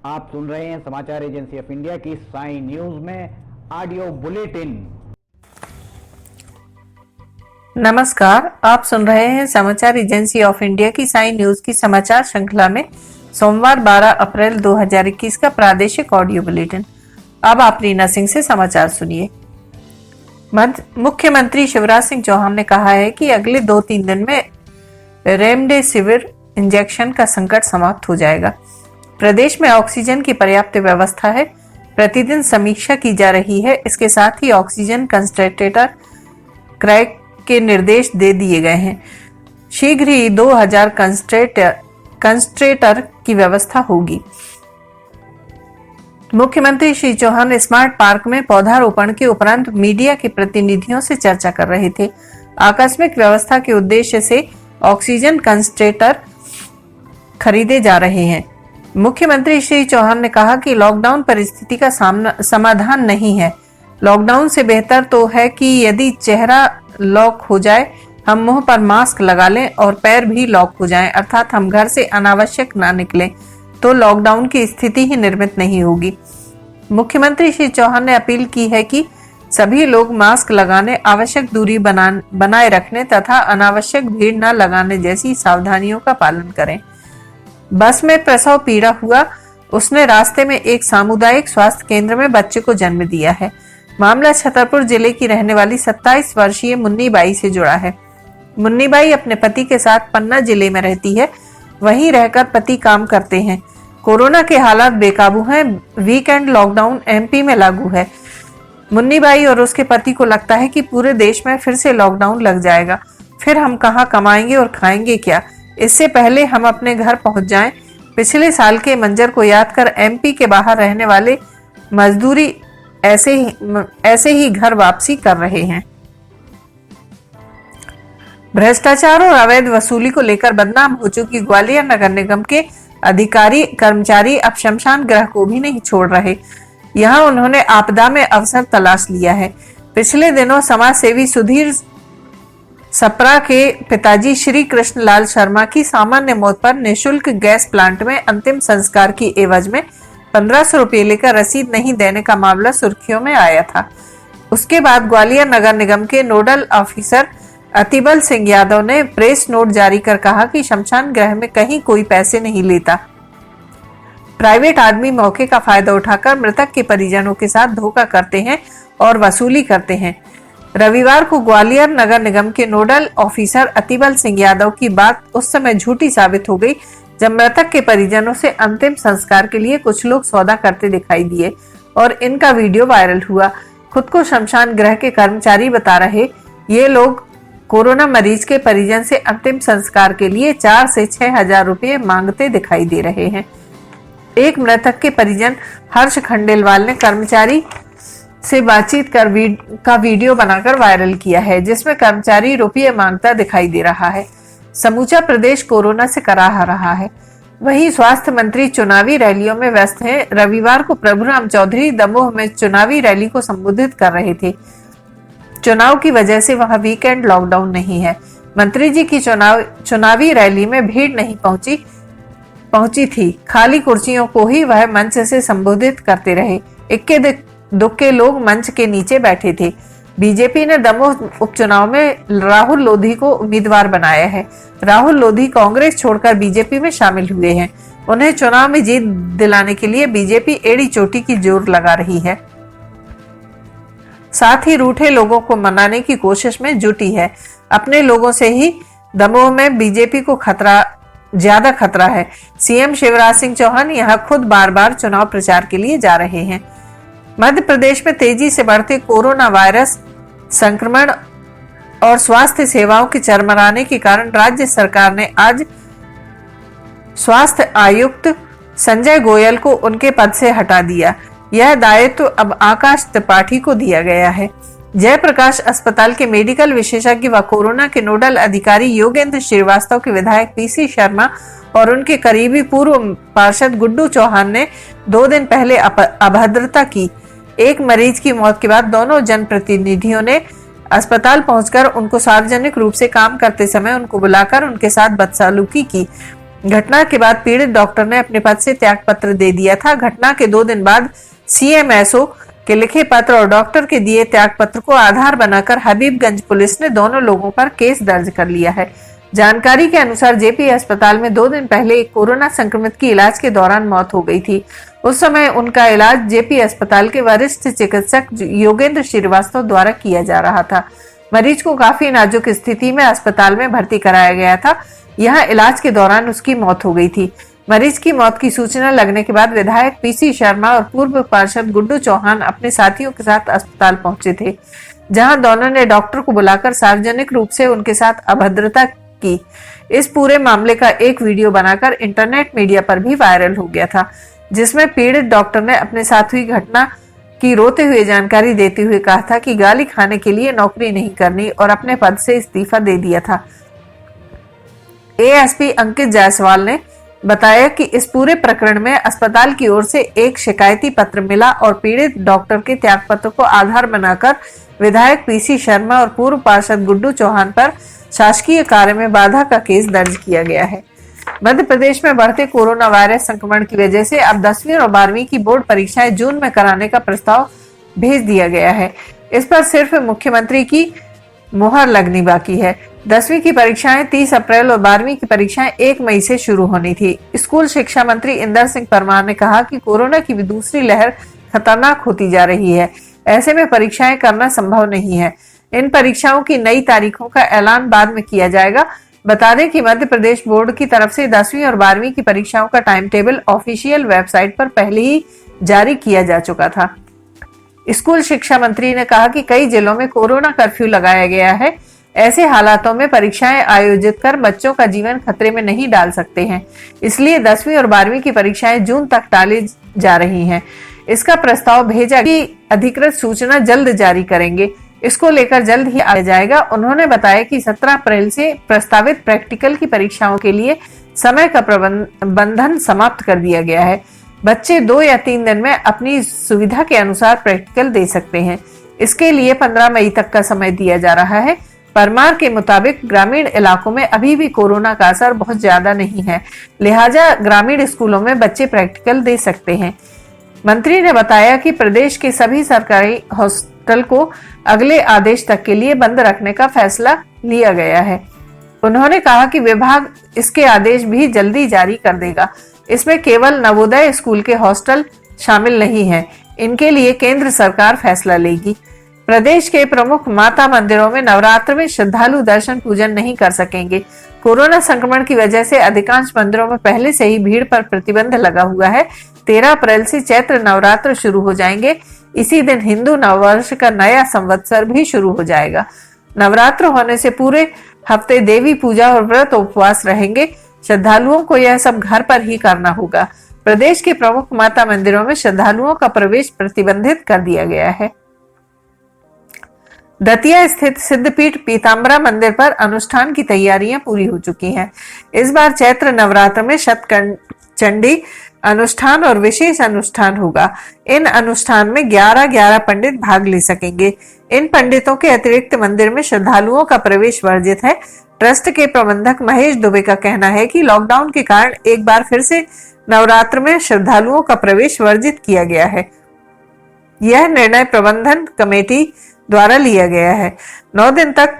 आप सुन रहे हैं समाचार एजेंसी ऑफ इंडिया की साई न्यूज में ऑडियो बुलेटिन। नमस्कार, आप सुन रहे हैं समाचार एजेंसी ऑफ इंडिया की साई न्यूज की समाचार श्रृंखला में सोमवार 12 अप्रैल 2021 का प्रादेशिक ऑडियो बुलेटिन। अब आप रीना सिंह से समाचार सुनिए। मुख्यमंत्री शिवराज सिंह चौहान ने कहा है कि अगले 2-3 दिन में रेमडेसिविर इंजेक्शन का संकट समाप्त हो जाएगा। प्रदेश में ऑक्सीजन की पर्याप्त व्यवस्था है, प्रतिदिन समीक्षा की जा रही है। इसके साथ ही ऑक्सीजन कंसंट्रेटर क्रय के निर्देश दे दिए गए हैं। शीघ्र ही 2000 कंसंट्रेटर की व्यवस्था होगी। मुख्यमंत्री श्री चौहान स्मार्ट पार्क में पौधारोपण के उपरांत मीडिया के प्रतिनिधियों से चर्चा कर रहे थे। आकस्मिक व्यवस्था के उद्देश्य से ऑक्सीजन कंसंट्रेटर खरीदे जा रहे हैं। मुख्यमंत्री श्री चौहान ने कहा कि लॉकडाउन परिस्थिति का समाधान नहीं है। लॉकडाउन से बेहतर तो है कि यदि चेहरा लॉक हो जाए, हम मुंह पर मास्क लगा लें और पैर भी लॉक हो जाएं, अर्थात हम घर से अनावश्यक ना निकलें, तो लॉकडाउन की स्थिति ही निर्मित नहीं होगी। मुख्यमंत्री श्री चौहान ने अपील की है कि सभी लोग मास्क लगाने, आवश्यक दूरी बनाए रखने तथा अनावश्यक भीड़ न लगाने जैसी सावधानियों का पालन करें। बस में प्रसव पीड़ा हुआ, उसने रास्ते में एक सामुदायिक स्वास्थ्य केंद्र में बच्चे को जन्म दिया है। मामला छतरपुर जिले की रहने वाली 27 वर्षीय मुन्नी बाई से जुड़ा है। मुन्नी बाई अपने पति के साथ पन्ना जिले में रहती है। वहीं रहकर पति काम करते हैं। कोरोना के हालात बेकाबू हैं। वीकेंड लॉकडाउन एमपी में लागू है। मुन्नी बाई और उसके पति को लगता है कि पूरे देश में फिर से लॉकडाउन लग जाएगा। फिर हम कहाँ कमाएंगे और खाएंगे क्या? इससे पहले हम अपने घर पहुंच जाएं। पिछले साल के मंजर को याद कर एमपी के बाहर रहने वाले मजदूरी ऐसे ही घर वापसी कर रहे हैं। भ्रष्टाचार और अवैध वसूली को लेकर बदनाम हो चुकी ग्वालियर नगर निगम के अधिकारी कर्मचारी अब शमशान गृह को भी नहीं छोड़ रहे। यहां उन्होंने आपदा में अवसर तलाश लिया है। पिछले दिनों समाज सेवी सुधीर सप्रा के पिताजी श्री कृष्ण लाल शर्मा की सामान्य मौत पर निःशुल्क गैस प्लांट में अंतिम संस्कार की एवज में 1500 रुपये लेकर रसीद नहीं देने का मामला सुर्खियों में आया था। उसके बाद ग्वालियर नगर निगम के नोडल ऑफिसर अतिबल सिंह यादव ने प्रेस नोट जारी कर कहा कि शमशान गृह में कहीं कोई पैसे नहीं लेता। प्राइवेट आदमी मौके का फायदा उठाकर मृतक के परिजनों के साथ धोखा करते हैं और वसूली करते हैं। रविवार को ग्वालियर नगर निगम के नोडल ऑफिसर अतिबल सिंह यादव की बात उस समय झूठी साबित हो गई जब मृतक के परिजनों से अंतिम संस्कार के लिए कुछ लोग सौदा करते दिखाई दिए और इनका वीडियो वायरल हुआ। खुद को शमशान गृह के कर्मचारी बता रहे ये लोग कोरोना मरीज के परिजन से अंतिम संस्कार के लिए 4 से 6 हजार रुपये मांगते दिखाई दे रहे हैं। एक मृतक के परिजन हर्ष खंडेलवाल ने कर्मचारी से बातचीत का वीडियो बनाकर वायरल किया है, जिसमें कर्मचारी रुपये मांगता दिखाई दे रहा है। समूचा प्रदेश कोरोना से कराह रहा है। वहीं स्वास्थ्य मंत्री चुनावी रैलियों में व्यस्त हैं। रविवार को प्रभुराम चौधरी दमोह में चुनावी रैली को संबोधित कर रहे थे। चुनाव की वजह से वहां वीकेंड लॉकडाउन नहीं है। मंत्री जी की चुनावी रैली में भीड़ नहीं पहुंची थी। खाली कुर्सियों को ही वह मंच से संबोधित करते रहे। इक्के दुक्के लोग मंच के नीचे बैठे थे। बीजेपी ने दमोह उपचुनाव में राहुल लोधी को उम्मीदवार बनाया है। राहुल लोधी कांग्रेस छोड़कर बीजेपी में शामिल हुए हैं। उन्हें चुनाव में जीत दिलाने के लिए बीजेपी एड़ी चोटी की जोर लगा रही है। साथ ही रूठे लोगों को मनाने की कोशिश में जुटी है। अपने लोगों से ही दमोह में बीजेपी को ज्यादा खतरा है। सीएम शिवराज सिंह चौहान यहां खुद बार-बार चुनाव प्रचार के लिए जा रहे हैं। मध्य प्रदेश में तेजी से बढ़ते कोरोना वायरस संक्रमण और स्वास्थ्य सेवाओं के चरमराने के कारण राज्य सरकार ने आज स्वास्थ्य आयुक्त संजय गोयल को उनके पद से हटा दिया। यह दायित्व अब आकाश त्रिपाठी को दिया गया है। जयप्रकाश अस्पताल के मेडिकल विशेषज्ञ व कोरोना के नोडल अधिकारी योगेंद्र श्रीवास्तव के विधायक पीसी शर्मा और उनके करीबी पूर्व पार्षद गुड्डू चौहान ने 2 दिन पहले अभद्रता की। एक मरीज की मौत के बाद दोनों जनप्रतिनिधियों ने अस्पताल पहुंचकर उनको सार्वजनिक रूप से काम करते समय उनको बुलाकर उनके साथ बदसलूकी की। घटना के बाद पीड़ित डॉक्टर ने अपने पद से त्यागपत्र दे दिया था। घटना के 2 दिन बाद CMSO के लिखे पत्र और डॉक्टर के दिए त्यागपत्र को आधार बनाकर हबीबगंज पुलिस ने दोनों लोगों पर केस दर्ज कर लिया है। जानकारी के अनुसार JP अस्पताल में 2 दिन पहले एक कोरोना संक्रमित की इलाज के दौरान मौत हो गई थी। उस समय उनका इलाज JP अस्पताल के वरिष्ठ चिकित्सक योगेंद्र श्रीवास्तव द्वारा किया जा रहा था। मरीज को काफी नाजुक स्थिति में अस्पताल में भर्ती कराया गया था। यहाँ इलाज के दौरान उसकी मौत हो गई थी। मरीज की मौत की सूचना लगने के बाद विधायक PC शर्मा और पूर्व पार्षद गुड्डू चौहान अपने साथियों के साथ अस्पताल पहुंचे थे, जहां दोनों ने डॉक्टर को बुलाकर सार्वजनिक रूप से उनके साथ अभद्रता की। इस पूरे मामले का एक वीडियो बनाकर इंटरनेट मीडिया पर भी वायरल हो गया था, जिसमें पीड़ित डॉक्टर ने अपने साथ हुई घटना की रोते हुए जानकारी देते हुए कहा था कि गाली खाने के लिए नौकरी नहीं करनी और अपने पद से इस्तीफा दे दिया था। ASP अंकित जायसवाल ने बताया कि इस पूरे प्रकरण में अस्पताल की ओर से एक शिकायती पत्र मिला और पीड़ित डॉक्टर के त्यागपत्र को आधार बनाकर विधायक PC शर्मा और पूर्व पार्षद गुड्डू चौहान पर शासकीय कार्य में बाधा का केस दर्ज किया गया है। मध्य प्रदेश में बढ़ते कोरोना वायरस संक्रमण की वजह से अब 10वीं और 12वीं की बोर्ड परीक्षाएं जून में कराने का प्रस्ताव भेज दिया गया है। इस पर सिर्फ मुख्यमंत्री की मुहर लगनी बाकी है। 10वीं की परीक्षाएं 30 अप्रैल और 12वीं की परीक्षाएं 1 मई से शुरू होनी थी। स्कूल शिक्षा मंत्री इंदर सिंह परमार ने कहा कि कोरोना की दूसरी लहर खतरनाक होती जा रही है। ऐसे में परीक्षाएं करना संभव नहीं है। इन परीक्षाओं की नई तारीखों का ऐलान बाद में किया जाएगा। बता दें कि मध्य प्रदेश बोर्ड की तरफ से 10वीं और 12वीं की परीक्षाओं का टाइम टेबल ऑफिशियल वेबसाइट पर पहले ही जारी किया जा चुका था। स्कूल शिक्षा मंत्री ने कहा कि कई जिलों में कोरोना कर्फ्यू लगाया गया है। ऐसे हालातों में परीक्षाएं आयोजित कर बच्चों का जीवन खतरे में नहीं डाल सकते हैं, इसलिए 10वीं और 12वीं की परीक्षाएं जून तक टाली जा रही हैं। इसका प्रस्ताव भेजा कि अधिकृत सूचना जल्द जारी करेंगे। इसको लेकर जल्द ही आ जाएगा। उन्होंने बताया कि 17 अप्रैल से प्रस्तावित प्रैक्टिकल की परीक्षाओं के लिए समय का बंधन समाप्त कर दिया गया है। बच्चे 2 या 3 दिन में अपनी सुविधा के अनुसार प्रैक्टिकल दे सकते हैं। इसके लिए 15 मई तक का समय दिया जा रहा है। परमार के मुताबिक ग्रामीण इलाकों में अभी भी कोरोना का असर बहुत ज्यादा नहीं है, लिहाजा ग्रामीण स्कूलों में बच्चे प्रैक्टिकल दे सकते हैं। मंत्री ने बताया कि प्रदेश के सभी सरकारी हॉस्टल को अगले आदेश तक के लिए बंद रखने का फैसला लिया गया है। उन्होंने कहा कि विभाग इसके आदेश भी जल्दी जारी कर देगा। इसमें केवल नवोदय स्कूल के हॉस्टल शामिल नहीं है, इनके लिए केंद्र सरकार फैसला लेगी। प्रदेश के प्रमुख माता मंदिरों में नवरात्र में श्रद्धालु दर्शन पूजन नहीं कर सकेंगे। कोरोना संक्रमण की वजह से अधिकांश मंदिरों में पहले से ही भीड़ पर प्रतिबंध लगा हुआ है। 13 अप्रैल से चैत्र नवरात्र शुरू हो जाएंगे। इसी दिन हिंदू नववर्ष का नया संवत्सर भी शुरू हो जाएगा। नवरात्र होने से पूरे हफ्ते देवी पूजा और व्रत उपवास रहेंगे। श्रद्धालुओं को यह सब घर पर ही करना होगा। प्रदेश के प्रमुख माता मंदिरों में श्रद्धालुओं का प्रवेश प्रतिबंधित कर दिया गया है। दतिया स्थित सिद्धपीठ पीताम्बरा मंदिर पर अनुष्ठान की तैयारियां पूरी हो चुकी हैं। इस बार चैत्र नवरात्र में शतचंडी अनुष्ठान और विशेष अनुष्ठान होगा। इन अनुष्ठान में 11 पंडित भाग ले सकेंगे। इन पंडितों के अतिरिक्त मंदिर में श्रद्धालुओं का प्रवेश वर्जित है। ट्रस्ट के प्रबंधक महेश दुबे का कहना है कि लॉकडाउन के कारण एक बार फिर से नवरात्र में श्रद्धालुओं का प्रवेश वर्जित किया गया है। यह निर्णय प्रबंधन कमेटी द्वारा लिया गया है। 9 दिन तक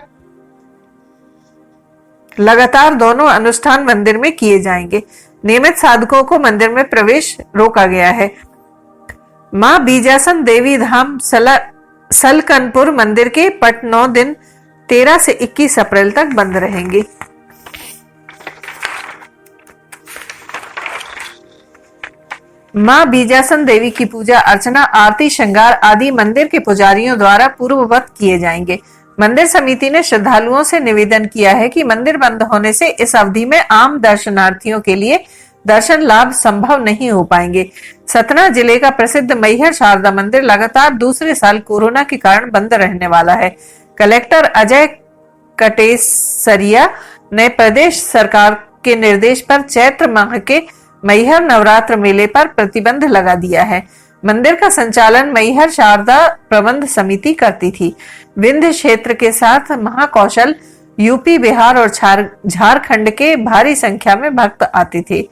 लगातार दोनों अनुष्ठान मंदिर में किए जाएंगे। नियमित साधकों को मंदिर में प्रवेश रोका गया है। मां बीजासन देवी धाम सलकनपुर मंदिर के पट 9 दिन 13 से 21 अप्रैल तक बंद रहेंगे। मां बीजासन देवी की पूजा अर्चना, आरती, श्रृंगार आदि मंदिर के पुजारियों द्वारा पूर्ववत किए जाएंगे। मंदिर समिति ने श्रद्धालुओं से निवेदन किया है कि मंदिर बंद होने से इस अवधि में आम दर्शनार्थियों के लिए दर्शन लाभ संभव नहीं हो पाएंगे। सतना जिले का प्रसिद्ध मैहर शारदा मंदिर लगातार दूसरे साल कोरोना के कारण बंद रहने वाला है। कलेक्टर अजय कटेसरिया ने प्रदेश सरकार के निर्देश पर चैत्र माह के मैहर नवरात्र मेले पर प्रतिबंध लगा दिया है। मंदिर का संचालन मैहर शारदा प्रबंध समिति करती थी। विंध्य क्षेत्र के साथ महाकौशल यूपी, बिहार और झारखंड के भारी संख्या में भक्त आते थे।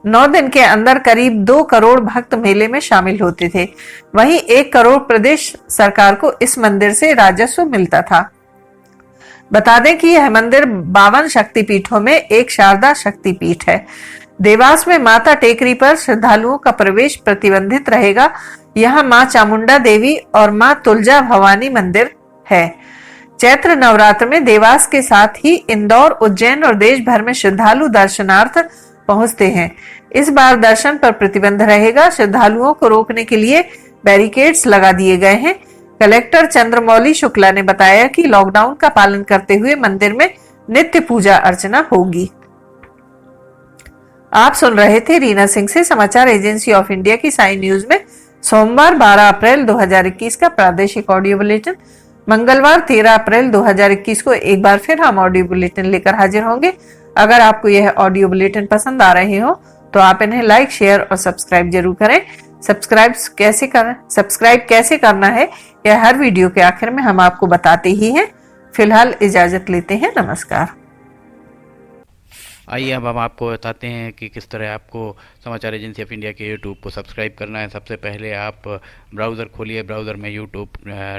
9 दिन के अंदर करीब 2 करोड़ भक्त मेले में शामिल होते थे। वहीं 1 करोड़ प्रदेश सरकार को इस मंदिर से राजस्व मिलता था। बता दें कि यह मंदिर 52 शक्तिपीठों में एक शारदा शक्तिपीठ है। देवास में माता टेकरी पर श्रद्धालुओं का प्रवेश प्रतिबंधित रहेगा। यहाँ मां चामुंडा देवी और मां तुलजा भवानी मंदिर है। चैत्र नवरात्र में देवास के साथ ही इंदौर, उज्जैन और देश भर में श्रद्धालु दर्शनार्थ पहुंचते हैं। इस बार दर्शन पर प्रतिबंध रहेगा। श्रद्धालुओं को रोकने के लिए बैरिकेड्स लगा दिए गए हैं। कलेक्टर चंद्रमौली शुक्ला ने बताया कि लॉकडाउन का पालन करते हुए मंदिर में नित्य पूजा अर्चना होगी। आप सुन रहे थे रीना सिंह से समाचार एजेंसी ऑफ इंडिया की साई न्यूज में सोमवार 12 अप्रैल 2021 का प्रादेशिक ऑडियो बुलेटिन। मंगलवार 13 अप्रैल 2021 को एक बार फिर हम ऑडियो बुलेटिन लेकर हाजिर होंगे। अगर आपको यह ऑडियो बुलेटिन पसंद आ रहे हो तो आप इन्हें लाइक, शेयर और सब्सक्राइब जरूर करें। सब्सक्राइब कैसे करना है यह हर वीडियो के आखिर में हम आपको बताते ही हैं। फिलहाल इजाजत लेते हैं। नमस्कार। आइए अब हम आपको बताते हैं कि किस तरह आपको समाचार एजेंसी ऑफ इंडिया के यूट्यूब को सब्सक्राइब करना है। सबसे पहले आप ब्राउज़र खोलिए, ब्राउज़र में यूट्यूब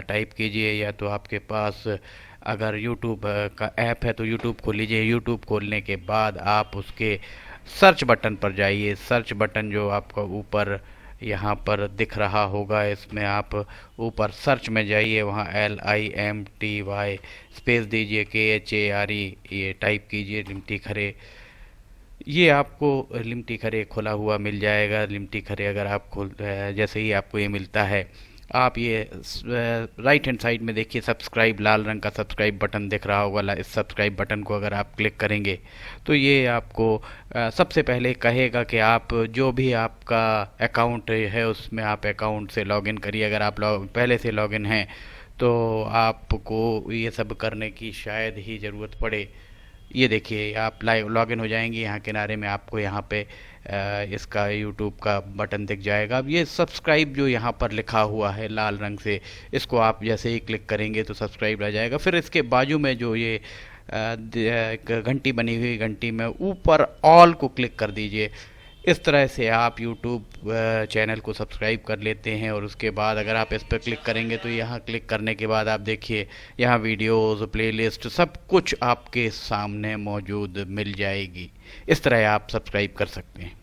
टाइप कीजिए, या तो आपके पास अगर यूट्यूब का ऐप है तो यूट्यूब खोल लीजिए। यूट्यूब खोलने के बाद आप उसके सर्च बटन पर जाइए। सर्च बटन जो आपको ऊपर यहाँ पर दिख रहा होगा, इसमें आप ऊपर सर्च में जाइए, वहाँ LIMTY स्पेस दीजिए, KHARE ये टाइप कीजिए, लिमटी खरे। ये आपको लिमटी खरे खुला हुआ मिल जाएगा। लिमटी खरे अगर आप जैसे ही आपको ये मिलता है, आप ये राइट हैंड साइड में देखिए सब्सक्राइब, लाल रंग का सब्सक्राइब बटन दिख रहा होगा। इस सब्सक्राइब बटन को अगर आप क्लिक करेंगे तो ये आपको सबसे पहले कहेगा कि आप जो भी आपका अकाउंट है उसमें आप अकाउंट से लॉगिन करिए। अगर आप पहले से लॉगिन हैं तो आपको ये सब करने की शायद ही ज़रूरत पड़े। ये देखिए आप लाइव लॉगिन हो जाएंगे। यहाँ किनारे में आपको यहाँ पे इसका यूट्यूब का बटन दिख जाएगा। अब ये सब्सक्राइब जो यहाँ पर लिखा हुआ है लाल रंग से, इसको आप जैसे ही क्लिक करेंगे तो सब्सक्राइब रह जाएगा। फिर इसके बाजू में जो ये घंटी बनी हुई, घंटी में ऊपर ऑल को क्लिक कर दीजिए। इस तरह से आप यूट्यूब चैनल को सब्सक्राइब कर लेते हैं। और उसके बाद अगर आप इस पर क्लिक करेंगे तो यहाँ क्लिक करने के बाद आप देखिए यहाँ वीडियोज़, प्लेलिस्ट सब कुछ आपके सामने मौजूद मिल जाएगी। इस तरह आप सब्सक्राइब कर सकते हैं।